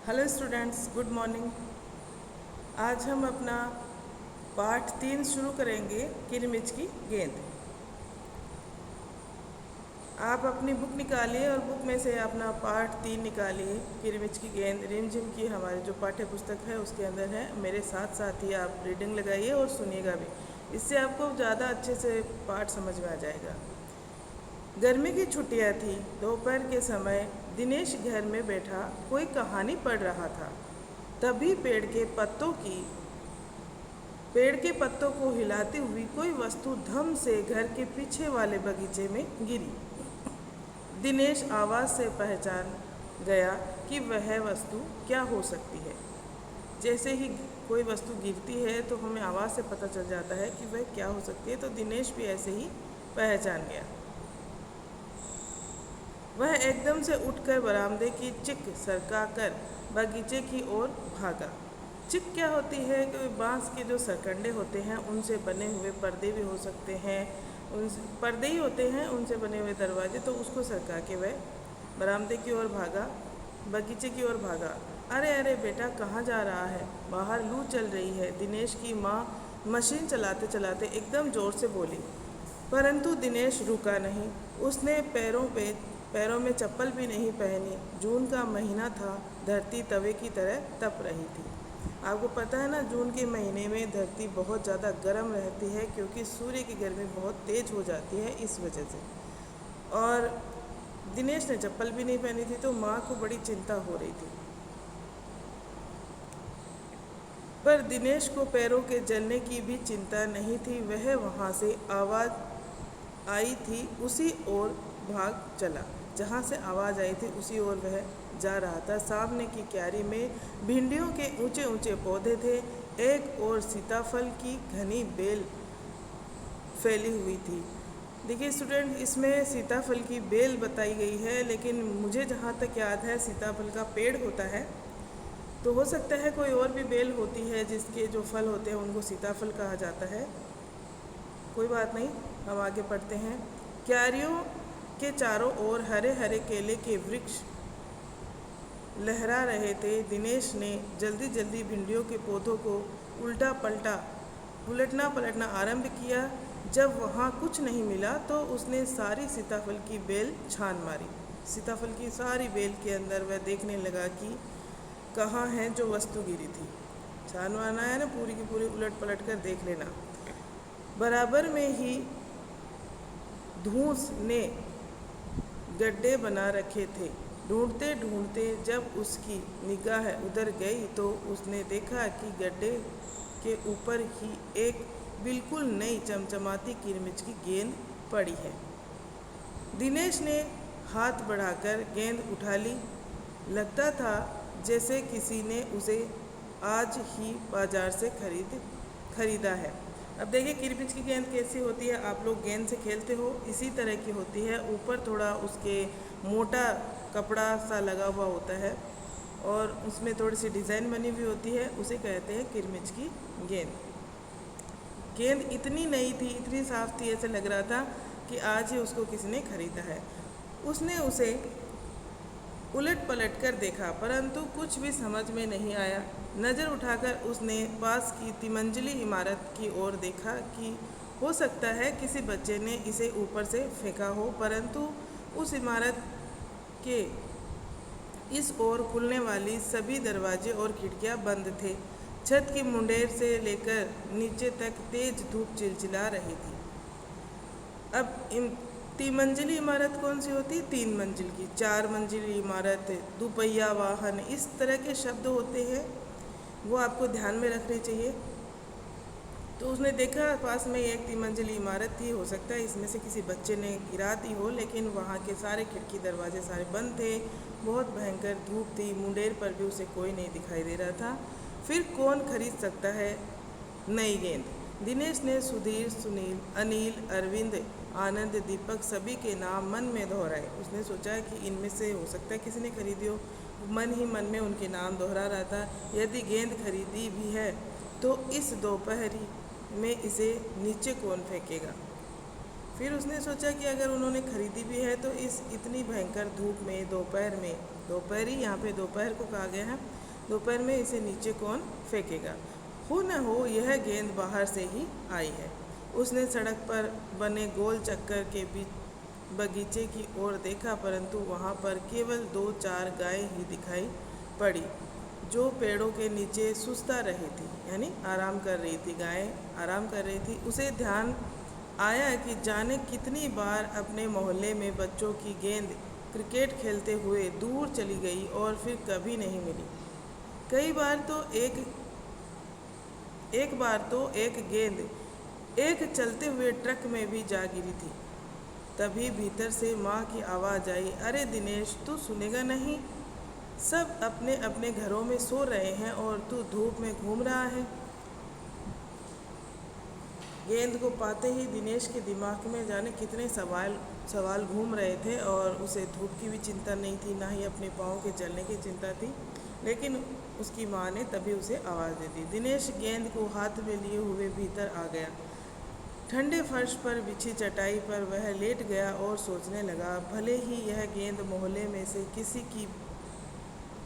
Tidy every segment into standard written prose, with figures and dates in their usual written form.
Hello students, good morning. आज हम अपना पाठ 3 शुरू करेंगे, किरमिच की गेंद। आप अपनी बुक निकालिए और बुक में से अपना पाठ 3 निकालिए। किरमिच की गेंद रिमझिम की हमारी जो पाठ्य पुस्तक है उसके अंदर है। मेरे साथ साथ ही आप रीडिंग लगाइए और सुनिएगा भी, इससे आपको ज़्यादा अच्छे से पाठ समझ में आ जाएगा। गर्मी की छुट्टियां थी। दोपहर के समय दिनेश घर में बैठा कोई कहानी पढ़ रहा था। तभी पेड़ के पत्तों को हिलाती हुई कोई वस्तु धम से घर के पीछे वाले बगीचे में गिरी। दिनेश आवाज़ से पहचान गया कि वह वस्तु क्या हो सकती है। जैसे ही कोई वस्तु गिरती है तो हमें आवाज़ से पता चल जाता है कि वह क्या हो सकती है, तो दिनेश भी ऐसे ही पहचान गया। वह एकदम से उठकर बरामदे की चिक सरकाकर बगीचे की ओर भागा। चिक क्या होती है कि बांस के जो सरकंडे होते हैं उनसे बने हुए पर्दे भी हो सकते हैं, उन पर्दे ही होते हैं, उनसे बने हुए दरवाजे, तो उसको सरका के वह बरामदे की ओर भागा, बगीचे की ओर भागा। अरे अरे बेटा, कहाँ जा रहा है? बाहर लू चल रही है, दिनेश की माँ मशीन चलाते चलाते एकदम ज़ोर से बोली। परंतु दिनेश रुका नहीं। उसने पैरों में चप्पल भी नहीं पहनी। जून का महीना था, धरती तवे की तरह तप रही थी। आपको पता है ना, जून के महीने में धरती बहुत ज़्यादा गर्म रहती है क्योंकि सूर्य की गर्मी बहुत तेज़ हो जाती है, इस वजह से। और दिनेश ने चप्पल भी नहीं पहनी थी, तो माँ को बड़ी चिंता हो रही थी। पर दिनेश को पैरों के जलने की भी चिंता नहीं थी। वह वहाँ से आवाज़ आई थी उसी ओर भाग चला। जहाँ से आवाज़ आई थी उसी ओर वह जा रहा था। सामने की क्यारी में भिंडियों के ऊंचे ऊंचे पौधे थे। एक और सीताफल की घनी बेल फैली हुई थी। देखिए स्टूडेंट, इसमें सीताफल की बेल बताई गई है, लेकिन मुझे जहाँ तक याद है सीताफल का पेड़ होता है, तो हो सकता है कोई और भी बेल होती है जिसके जो फल होते हैं उनको सीताफल कहा जाता है। कोई बात नहीं, हम आगे पढ़ते हैं। क्यारियों के चारों ओर हरे हरे केले के वृक्ष लहरा रहे थे। दिनेश ने जल्दी जल्दी भिंडियों के पौधों को उलटना पलटना आरंभ किया। जब वहाँ कुछ नहीं मिला तो उसने सारी सीताफल की बेल छान मारी। सीताफल की सारी बेल के अंदर वह देखने लगा कि कहाँ है जो वस्तु गिरी थी। छान मारना है ना, पूरी की पूरी उलट पलट कर देख लेना। बराबर में ही धूस ने गड्ढे बना रखे थे। ढूंढते ढूंढते जब उसकी निगाह उधर गई तो उसने देखा कि गड्ढे के ऊपर ही एक बिल्कुल नई चमचमाती किरमिच की गेंद पड़ी है। दिनेश ने हाथ बढ़ाकर गेंद उठा ली। लगता था जैसे किसी ने उसे आज ही बाजार से खरीदा है। अब देखिए किरमिच की गेंद कैसी होती है। आप लोग गेंद से खेलते हो, इसी तरह की होती है। ऊपर थोड़ा उसके मोटा कपड़ा सा लगा हुआ होता है और उसमें थोड़ी सी डिज़ाइन बनी हुई होती है, उसे कहते हैं किरमिच की गेंद। गेंद इतनी नई थी, इतनी साफ थी, ऐसे लग रहा था कि आज ही उसको किसी ने खरीदा है। उसने उसे उलट पलट कर देखा, परंतु कुछ भी समझ में नहीं आया। नज़र उठाकर उसने पास की तिमंजिली इमारत की ओर देखा कि हो सकता है किसी बच्चे ने इसे ऊपर से फेंका हो, परंतु उस इमारत के इस ओर खुलने वाली सभी दरवाजे और खिड़कियां बंद थे। छत की मुंडेर से लेकर नीचे तक तेज धूप चिलचिला रही थी। अब तिमंजिली इमारत कौन सी होती? 3 मंजिल की। 4 मंजिली इमारत, दुपहिया वाहन, इस तरह के शब्द होते हैं, वो आपको ध्यान में रखने चाहिए। तो उसने देखा पास में एक 3 मंजिली इमारत थी। हो सकता है इसमें से किसी बच्चे ने गिरा दी हो, लेकिन वहाँ के सारे खिड़की दरवाजे सारे बंद थे। बहुत भयंकर धूप थी। मुंडेर पर भी उसे कोई नहीं दिखाई दे रहा था। फिर कौन खरीद सकता है नई गेंद? दिनेश ने सुधीर, सुनील, अनिल, अरविंद, आनंद, दीपक सभी के नाम मन में दोहराए। उसने सोचा कि इनमें से हो सकता है किसी ने खरीदी हो। मन ही मन में उनके नाम दोहरा रहा था। यदि गेंद खरीदी भी है तो इस दोपहरी में इसे नीचे कौन फेंकेगा? फिर उसने सोचा कि अगर उन्होंने खरीदी भी है तो इस इतनी भयंकर धूप में दोपहर ही यहाँ पे दोपहर को कहा गया है, दोपहर में इसे नीचे कौन फेंकेगा। हो न हो यह गेंद बाहर से ही आई है। उसने सड़क पर बने गोल चक्कर के बीच बगीचे की ओर देखा, परंतु वहाँ पर केवल 2-4 गायें ही दिखाई पड़ी जो पेड़ों के नीचे सुस्ता रही थी, यानी आराम कर रही थी। गायें आराम कर रही थी। उसे ध्यान आया कि जाने कितनी बार अपने मोहल्ले में बच्चों की गेंद क्रिकेट खेलते हुए दूर चली गई और फिर कभी नहीं मिली। कई बार तो एक गेंद एक चलते हुए ट्रक में भी जा गिरी थी। तभी भीतर से माँ की आवाज़ आई, अरे दिनेश, तू सुनेगा नहीं? सब अपने अपने घरों में सो रहे हैं और तू धूप में घूम रहा है। गेंद को पाते ही दिनेश के दिमाग में जाने कितने सवाल घूम रहे थे और उसे धूप की भी चिंता नहीं थी, ना ही अपने पाँव के जलने की चिंता थी। लेकिन उसकी माँ ने तभी उसे आवाज़ दे दी। दिनेश गेंद को हाथ में लिए हुए भीतर आ गया। ठंडे फर्श पर बिछी चटाई पर वह लेट गया और सोचने लगा, भले ही यह गेंद मोहल्ले में से किसी की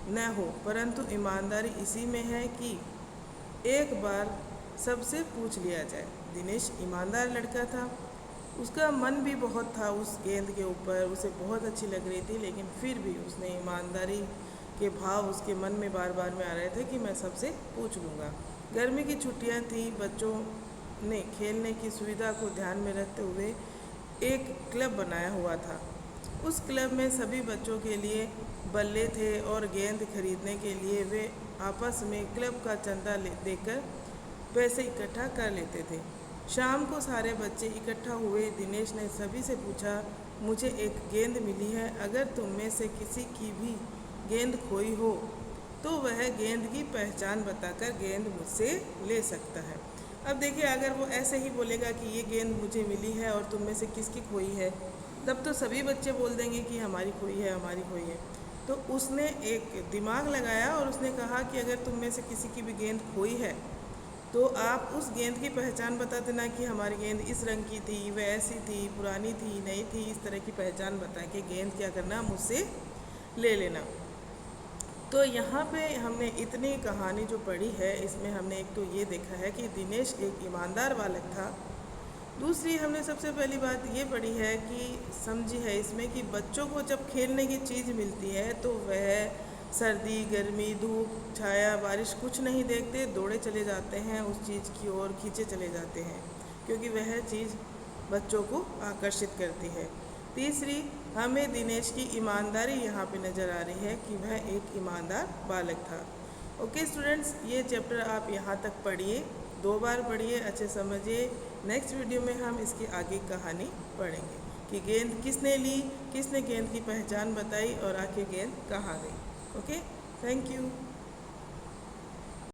न हो, परंतु ईमानदारी इसी में है कि एक बार सबसे पूछ लिया जाए। दिनेश ईमानदार लड़का था। उसका मन भी बहुत था उस गेंद के ऊपर, उसे बहुत अच्छी लग रही थी, लेकिन फिर भी उसने ईमानदारी के भाव उसके मन में बार बार में आ रहे थे कि मैं सबसे पूछ लूँगा। गर्मी की छुट्टियाँ थी। बच्चों ने खेलने की सुविधा को ध्यान में रखते हुए एक क्लब बनाया हुआ था। उस क्लब में सभी बच्चों के लिए बल्ले थे और गेंद खरीदने के लिए वे आपस में क्लब का चंदा देकर पैसे इकट्ठा कर लेते थे। शाम को सारे बच्चे इकट्ठा हुए। दिनेश ने सभी से पूछा, मुझे एक गेंद मिली है, अगर तुम में से किसी की भी गेंद खोई हो तो वह गेंद की पहचान बताकर गेंद मुझसे ले सकता है। अब देखिए, अगर वो ऐसे ही बोलेगा कि ये गेंद मुझे मिली है और तुम में से किसकी खोई है, तब तो सभी बच्चे बोल देंगे कि हमारी खोई है, हमारी खोई है। तो उसने एक दिमाग लगाया और उसने कहा कि अगर तुम में से किसी की भी गेंद खोई है तो आप उस गेंद की पहचान बता देना कि हमारी गेंद इस रंग की थी, वह ऐसी थी, पुरानी थी, नई थी। इस तरह की पहचान बता के गेंद क्या करना, मुझसे ले लेना। तो यहाँ पे हमने इतनी कहानी जो पढ़ी है, इसमें हमने एक तो ये देखा है कि दिनेश एक ईमानदार बालक था। दूसरी हमने सबसे पहली बात ये पढ़ी है कि समझी है इसमें कि बच्चों को जब खेलने की चीज़ मिलती है तो वह सर्दी, गर्मी, धूप, छाया, बारिश कुछ नहीं देखते, दौड़े चले जाते हैं उस चीज़ की ओर, खींचे चले जाते हैं, क्योंकि वह चीज़ बच्चों को आकर्षित करती है। तीसरी, हमें दिनेश की ईमानदारी यहाँ पे नज़र आ रही है कि वह एक ईमानदार बालक था। ओके स्टूडेंट्स, ये चैप्टर आप यहाँ तक पढ़िए, 2 बार पढ़िए, अच्छे समझिए। नेक्स्ट वीडियो में हम इसकी आगे कहानी पढ़ेंगे कि गेंद किसने ली, किसने गेंद की पहचान बताई और आखिर गेंद कहाँ गई। Okay, thank you.